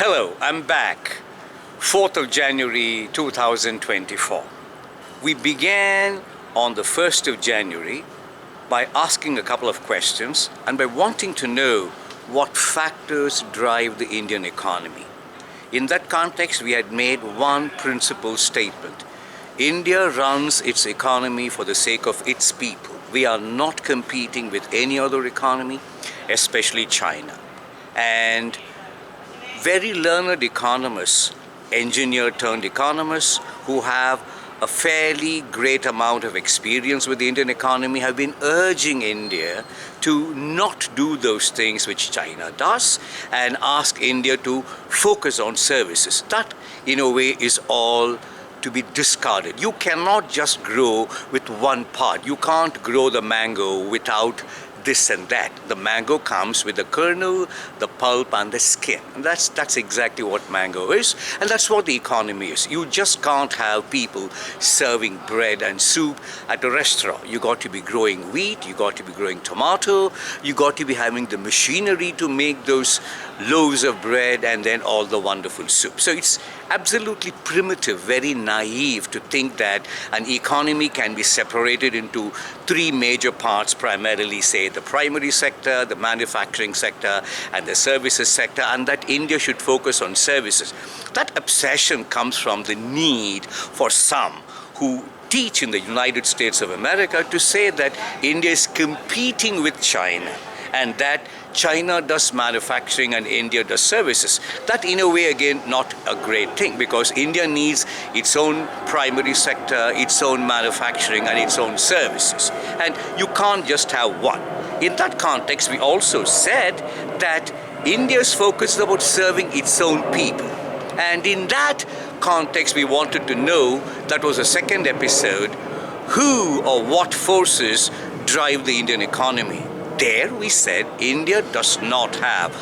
Hello, I'm back. 4th of January 2024. We began on the 1st of January by asking a couple of questions and by wanting to know what factors drive the Indian economy. In that context, we had made one principal statement. India runs its economy for the sake of its people. We are not competing with any other economy, especially China. And very learned economists, engineer-turned economists who have a fairly great amount of experience with the Indian economy have been urging India to not do those things which China does and ask India to focus on services. That, in a way, is all to be discarded. You cannot just grow with one part. You can't grow the mango without this and that. The mango comes with the kernel, the pulp and the skin. And that's exactly what mango is, and that's what the economy is. You just can't have people serving bread and soup at a restaurant. You got to be growing wheat, you got to be growing tomato, you got to be having the machinery to make those loaves of bread and then all the wonderful soup. So it's absolutely primitive, very naive to think that an economy can be separated into three major parts, primarily say the primary sector, the manufacturing sector and the services sector, and that India should focus on services. That obsession comes from the need for some who teach in the United States of America to say that India is competing with China and that China does manufacturing and India does services. That, in a way, again, not a great thing, because India needs its own primary sector, its own manufacturing and its own services. And you can't just have one. In that context, we also said that India is focused about serving its own people. And in that context, we wanted to know, that was the second episode, who or what forces drive the Indian economy. There we said India does not have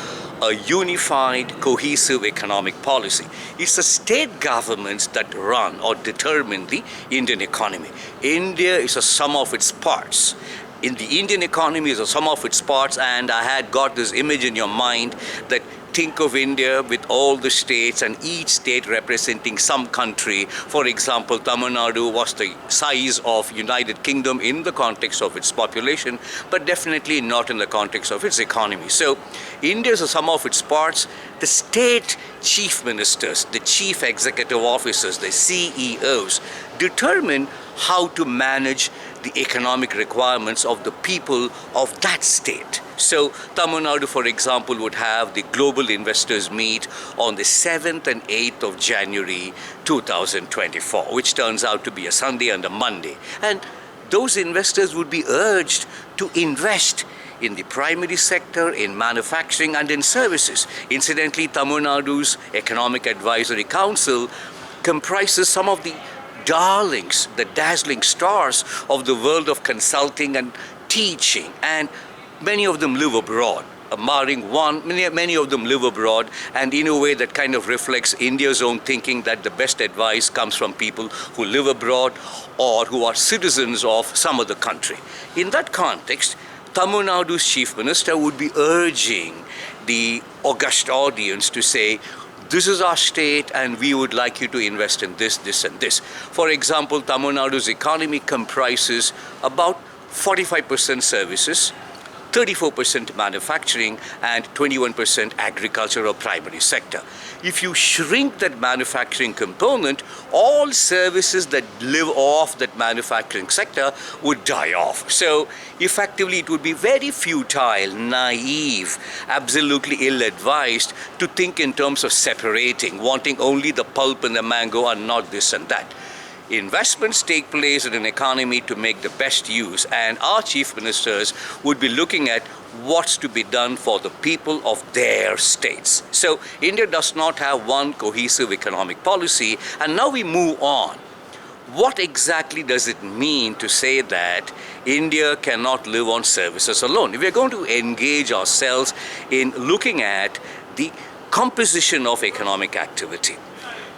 a unified, cohesive economic policy. It's the state governments that run or determine the Indian economy. India is a sum of its parts. In the Indian economy is a sum of its parts, and I had got this image in your mind that think of India with all the states and each state representing some country. For example, Tamilnadu was the size of United Kingdom in the context of its population, but definitely not in the context of its economy. So India is a sum of its parts. The state chief ministers, the chief executive officers, the CEOs determine how to manage the economic requirements of the people of that state. So Tamil Nadu, for example, would have the global investors meet on the 7th and 8th of January 2024, which turns out to be a Sunday and a Monday. And those investors would be urged to invest in the primary sector, in manufacturing and in services. Incidentally, Tamil Nadu's Economic Advisory Council comprises some of the darlings, the dazzling stars of the world of consulting and teaching, and many of them live abroad. Barring one, many of them live abroad, and in a way that kind of reflects India's own thinking that the best advice comes from people who live abroad or who are citizens of some other country. In that context, Tamil Nadu's chief minister would be urging the august audience to say, this is our state and we would like you to invest in this, this and this. For example, Tamil Nadu's economy comprises about 45% services, 34% manufacturing and 21% agricultural primary sector. If you shrink that manufacturing component, all services that live off that manufacturing sector would die off. So effectively it would be very futile, naive, absolutely ill-advised to think in terms of separating, wanting only the pulp and the mango and not this and that. Investments take place in an economy to make the best use, and our chief ministers would be looking at what's to be done for the people of their states. So India does not have one cohesive economic policy, and now we move on. What exactly does it mean to say that India cannot live on services alone? If we are going to engage ourselves in looking at the composition of economic activity,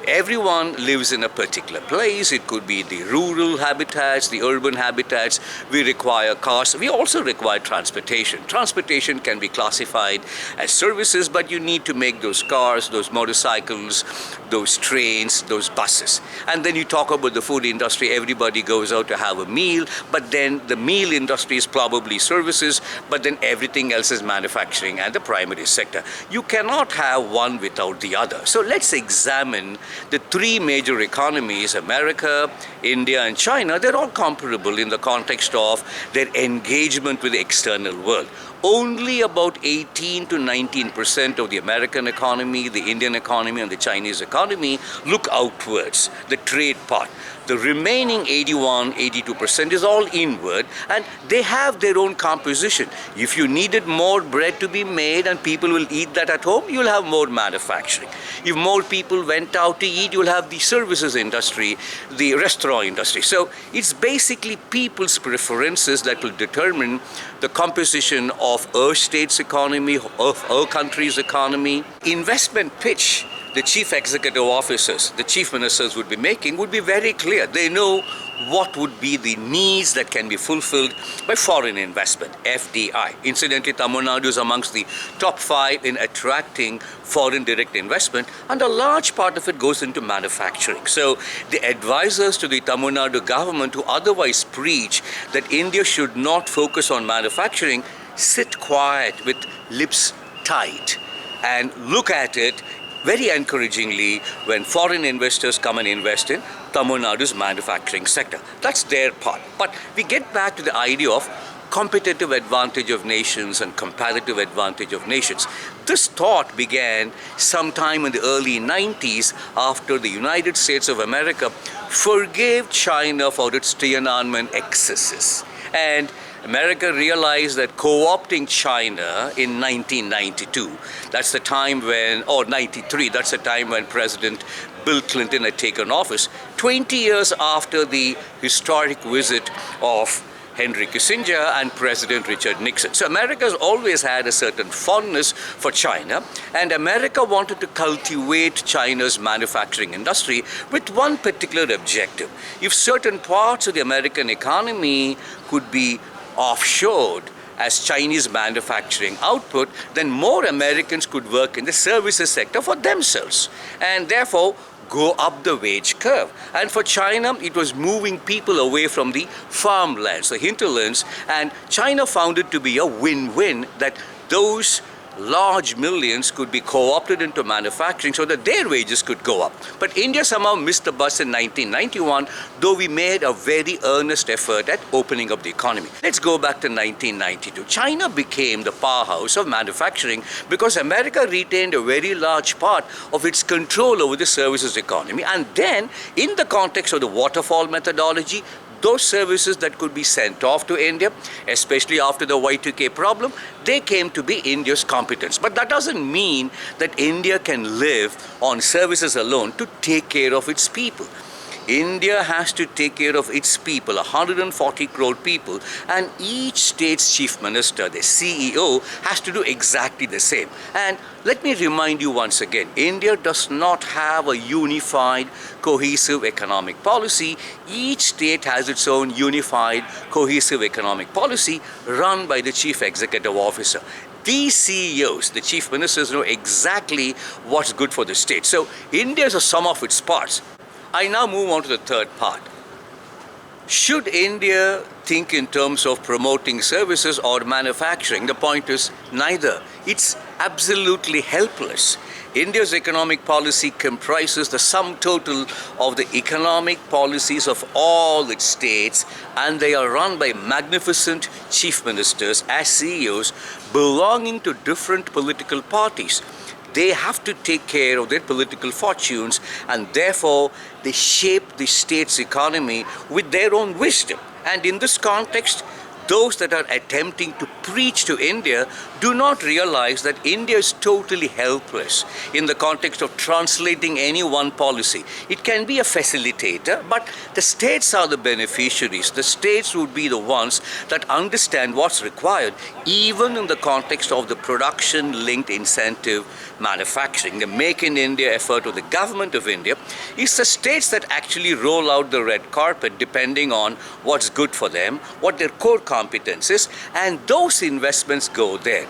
Everyone lives in a particular place. It could be the rural habitats, the urban habitats. We require cars. We also require transportation. Transportation can be classified as services, but you need to make those cars, those motorcycles, those trains, those buses. And then you talk about the food industry. Everybody goes out to have a meal, but then the meal industry is probably services, but then everything else is manufacturing and the primary sector. You cannot have one without the other. So let's examine the three major economies, America, India, and China. They're all comparable in the context of their engagement with the external world. Only about 18 to 19% of the American economy, the Indian economy, and the Chinese economy look outwards, the trade part. The remaining 81, 82% is all inward, and they have their own composition. If you needed more bread to be made and people will eat that at home, you'll have more manufacturing. If more people went out to eat, you'll have the services industry, the restaurant industry. So it's basically people's preferences that will determine the composition of a state's economy, of a country's economy. Investment pitch the chief executive officers, the chief ministers would be making would be very clear. They know what would be the needs that can be fulfilled by foreign investment, FDI. Incidentally, Tamilnadu is amongst the top 5 in attracting foreign direct investment, and a large part of it goes into manufacturing. So the advisors to the Tamilnadu government who otherwise preach that India should not focus on manufacturing sit quiet with lips tight and look at it very encouragingly when foreign investors come and invest in Tamil Nadu's manufacturing sector. That's their part. But we get back to the idea of competitive advantage of nations and comparative advantage of nations. This thought began sometime in the early 90s after the United States of America forgave China for its Tiananmen excesses. And America realized that co-opting China in 1992, that's the time when, or 93, that's the time when President Bill Clinton had taken office, 20 years after the historic visit of Henry Kissinger and President Richard Nixon. So America has always had a certain fondness for China, and America wanted to cultivate China's manufacturing industry with one particular objective. If certain parts of the American economy could be offshored as Chinese manufacturing output, then more Americans could work in the services sector for themselves and therefore go up the wage curve. And for China, it was moving people away from the farmlands, the hinterlands, and China found it to be a win-win that those large millions could be co-opted into manufacturing so that their wages could go up. But India somehow missed the bus in 1991, though we made a very earnest effort at opening up the economy. Let's go back to 1992. China became the powerhouse of manufacturing because America retained a very large part of its control over the services economy. And then, in the context of the waterfall methodology, those services that could be sent off to India, especially after the Y2K problem, they came to be India's competence. But that doesn't mean that India can live on services alone to take care of its people. India has to take care of its people, 140 crore people, and each state's chief minister, the CEO, has to do exactly the same. And let me remind you once again, India does not have a unified, cohesive economic policy. Each state has its own unified, cohesive economic policy run by the chief executive officer. These CEOs, the chief ministers, know exactly what's good for the state. So India is a sum of its parts. I now move on to the third part. Should India think in terms of promoting services or manufacturing? The point is neither. It's absolutely helpless. India's economic policy comprises the sum total of the economic policies of all its states, and they are run by magnificent chief ministers as CEOs belonging to different political parties. They have to take care of their political fortunes, and therefore they shape the state's economy with their own wisdom. And in this context, those that are attempting to preach to India do not realize that India is totally helpless in the context of translating any one policy. It can be a facilitator, but the states are the beneficiaries. The states would be the ones that understand what's required, even in the context of the production-linked incentive manufacturing. The Make in India effort of the government of India is the states that actually roll out the red carpet depending on what's good for them, what their core competence is, and those investments go there,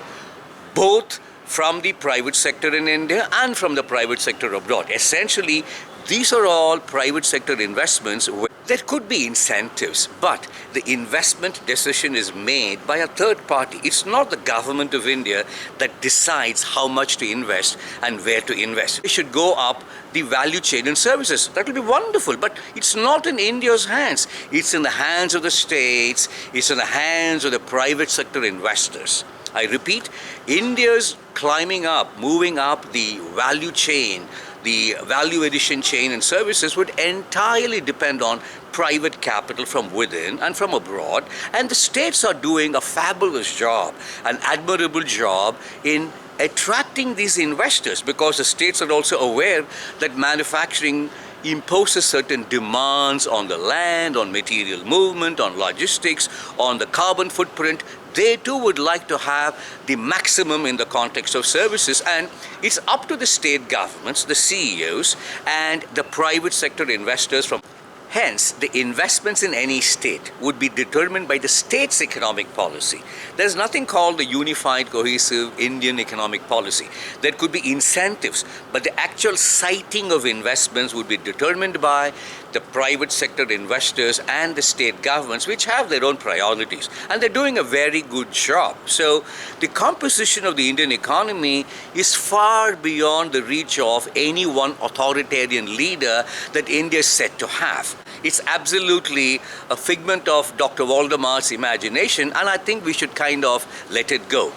both from the private sector in India and from the private sector abroad. Essentially, these are all private sector investments. There could be incentives, but the investment decision is made by a third party. It's not the government of India that decides how much to invest and where to invest. It should go up the value chain in services. That will be wonderful, but it's not in India's hands. It's in the hands of the states, it's in the hands of the private sector investors. I repeat, India's climbing up, moving up the value chain, the value addition chain and services would entirely depend on private capital from within and from abroad. And the states are doing a fabulous job, an admirable job in attracting these investors, because the states are also aware that manufacturing imposes certain demands on the land, on material movement, on logistics, on the carbon footprint. They too would like to have the maximum in the context of services, and it's up to the state governments, the CEOs, and the private sector investors from. Hence, the investments in any state would be determined by the state's economic policy. There's nothing called the unified, cohesive Indian economic policy. There could be incentives, but the actual siting of investments would be determined by the private sector investors and the state governments, which have their own priorities. And they're doing a very good job. So the composition of the Indian economy is far beyond the reach of any one authoritarian leader that India is said to have. It's absolutely a figment of Dr. Voldemort's imagination, and I think we should kind of let it go.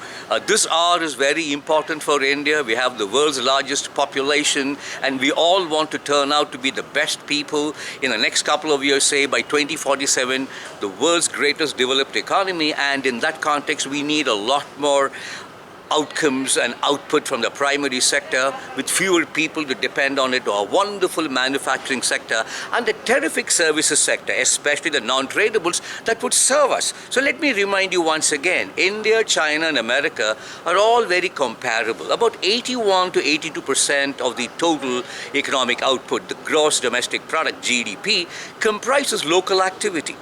This hour is very important for India. We have the world's largest population, and we all want to turn out to be the best people in the next couple of years, say by 2047, the world's greatest developed economy, and in that context, we need a lot more outcomes and output from the primary sector with fewer people to depend on it, or a wonderful manufacturing sector and the terrific services sector, especially the non-tradables that would serve us. So let me remind you once again, India, China and America are all very comparable. About 81 to 82% of the total economic output, the gross domestic product, GDP, comprises local activity.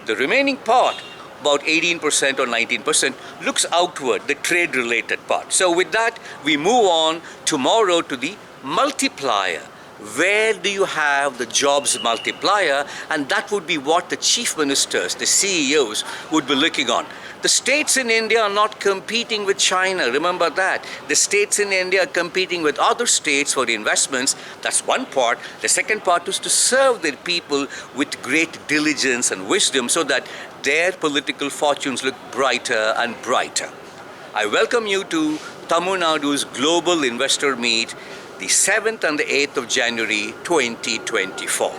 The remaining part, about 18% or 19%, looks outward, the trade-related part. So with that, we move on tomorrow to the multiplier. Where do you have the jobs multiplier? And that would be what the chief ministers, the CEOs, would be looking on. The states in India are not competing with China, remember that. The states in India are competing with other states for investments. That's one part. The second part is to serve their people with great diligence and wisdom so that their political fortunes look brighter and brighter. I welcome you to Tamilnadu's Global Investor Meet, the 7th and the 8th of January 2024.